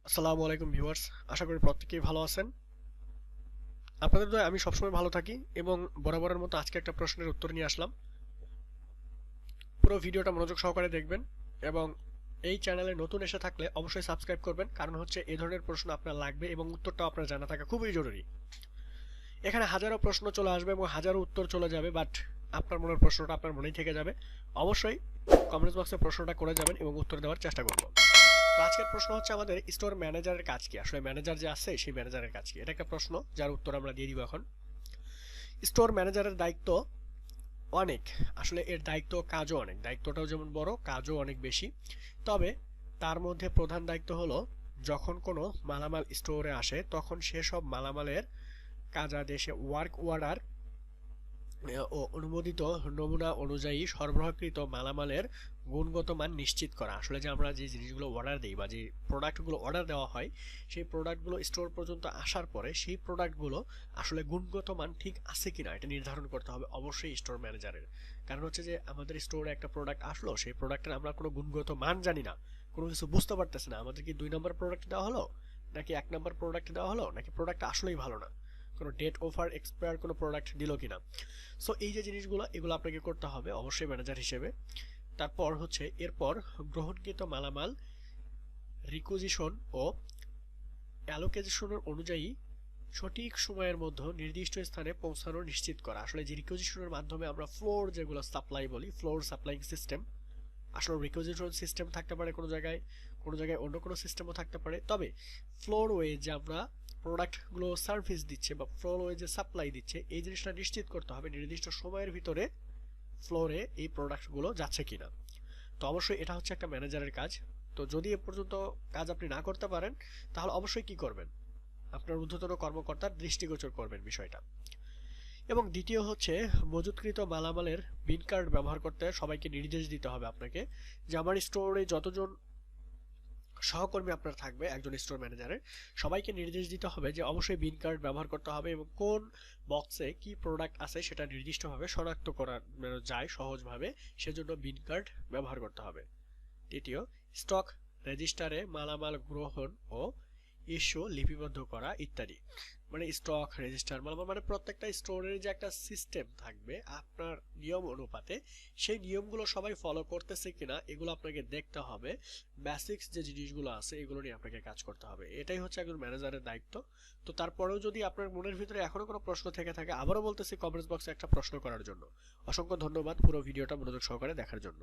আসসালামু আলাইকুম ভিউয়ার্স, আশা করি প্রত্যেকেই ভালো আছেন। আপনাদের দয়ায় আমি সবসময় ভালো থাকি এবং বরাবরের মতো আজকে একটা প্রশ্নের উত্তর নিয়ে আসলাম। পুরো ভিডিওটা মনোযোগ সহকারে দেখবেন এবং এই চ্যানেলে নতুন এসে থাকলে অবশ্যই সাবস্ক্রাইব করবেন, কারণ হচ্ছে এই ধরনের প্রশ্ন আপনার লাগবে এবং উত্তরটাও আপনার জানা থাকা খুবই জরুরি। এখানে হাজারো প্রশ্ন চলে আসবে এবং হাজারো উত্তর চলে যাবে, বাট আপনার মনের প্রশ্নটা আপনার মনেই থেকে যাবে। অবশ্যই কমেন্টস বক্সে প্রশ্নটা করে যাবেন এবং উত্তর দেওয়ার চেষ্টা করব। তো আজকের প্রশ্ন হচ্ছে আমাদের স্টোর ম্যানেজারের কাজ কি, আসলে ম্যানেজার যে আছে সেই ম্যানেজারের কাজ কি, এটা একটা প্রশ্ন যার উত্তর আমরা দিয়ে দিব এখন। স্টোর ম্যানেজারের দায়িত্ব অনেক, আসলে এর দায়িত্ব কাজও অনেক, দায়িত্বটাও যেমন বড় কাজও অনেক বেশি। তবে তার মধ্যে প্রধান দায়িত্ব হলো যখন কোনো মালামাল স্টোরে আসে তখন সেসব মালামালের কাজাদেশে ওয়ার্ক অর্ডার ও অনুমোদিত নমুনা অনুযায়ী সরবরাহকৃত মালামালের গুণগত মান নিশ্চিত করা। আসলে যে আমরা যে জিনিসগুলো অর্ডার দিই বা যে প্রোডাক্টগুলো অর্ডার দেওয়া হয় সেই প্রোডাক্টগুলো স্টোর পর্যন্ত আসার পরে সেই প্রোডাক্টগুলো আসলে গুণগত মান ঠিক আছে কিনা এটা নির্ধারণ করতে হবে অবশ্যই স্টোর ম্যানেজারের। কারণ হচ্ছে যে আমাদের স্টোরে একটা প্রোডাক্ট আসলো, সেই প্রোডাক্টের আমরা কোনো গুণগত মান জানি না, কোনো কিছু বুঝতে পারতেছি না, আমাদের কি 2 নম্বর প্রোডাক্ট দেওয়া হলো নাকি 1 নম্বর প্রোডাক্ট দেওয়া হলো, নাকি প্রোডাক্ট আসলেই ভালো না, কোনো ডেট ওভার এক্সপায়ার কোনো প্রোডাক্ট দিল কিনা। সো এই যে জিনিসগুলো এগুলো আপনাকে করতে হবে অবশ্যই ম্যানেজার হিসেবে। তারপর হচ্ছে এরপর গ্রহণকৃত মালামাল রিকুইজিশন ও অ্যালোকেশনের অনুযায়ী সঠিক সময়ের মধ্যে নির্দিষ্ট স্থানে পৌঁছানো নিশ্চিত করা। আসলে যে রিকুইজিশনের মাধ্যমে আমরা ফ্লোর যেগুলো সাপ্লাই বলি, ফ্লোর সাপ্লাইং সিস্টেম, আসলে রিকুইজিশন সিস্টেম থাকতে পারে কোনো জায়গায় অন্য কোনো সিস্টেমও থাকতে পারে। তবে ফ্লোর ওয়ে যে আমরা প্রোডাক্টগুলো সার্ভিস দিচ্ছে বা ফ্লোর ওয়ে যে সাপ্লাই দিচ্ছে এই জিনিসটা নিশ্চিত করতে হবে নির্দিষ্ট সময়ের ভিতরে ফ্লোরে এই প্রোডাক্টগুলো যাচ্ছে কিনা। তো অবশ্যই এটা হচ্ছে একটা ম্যানেজারের কাজ। তো যদি এ পর্যন্ত কাজ আপনি না করতে পারেন তাহলে অবশ্যই কি করবেন, আপনার ঊর্ধ্বতন কর্মকর্তার দৃষ্টিগোচর করবেন বিষয়টা। এবং দ্বিতীয় হচ্ছে মজুতকৃত মালামালের বিন কার্ড ব্যবহার করতে সবাইকে নির্দেশ দিতে হবে আপনাকে, যে আমার স্টোরে যতজন সহকর্মী আপনার থাকবে একজন স্টোর ম্যানেজারের সবাইকে নির্দেশ দিতে হবে যে অবশ্যই বিন কার্ড ব্যবহার করতে হবে এবং কোন বক্সে কি প্রোডাক্ট আছে সেটা নির্দিষ্টভাবে শনাক্ত করা যায় সহজভাবে, সেজন্য বিন কার্ড ব্যবহার করতে হবে। তৃতীয়, স্টক রেজিস্টারে মালামাল গ্রহণ ও ইস্যু লিপিবদ্ধ করা ইত্যাদি। মানে স্টক রেজিস্টার মালামাল মানে প্রত্যেকটা স্টোরের যে একটা সিস্টেম থাকবে আপনার নিয়ম অনুপাতে, সেই নিয়মগুলো সবাই ফলো করতেছে কিনা এগুলো আপনাকে দেখতে হবে। বেসিক্স যে জিনিসগুলো আছে এগুলো নিয়ে আপনাকে কাজ করতে হবে, এটাই হচ্ছে একজন ম্যানেজারের দায়িত্ব। তো তারপরেও যদি আপনার মনের ভিতরে এখনো কোনো প্রশ্ন থেকে থাকে আবারও বলতেছি কমেন্টস বক্সে একটা প্রশ্ন করার জন্য। অসংখ্য ধন্যবাদ পুরো ভিডিওটা মনোযোগ সহকারে দেখার জন্য।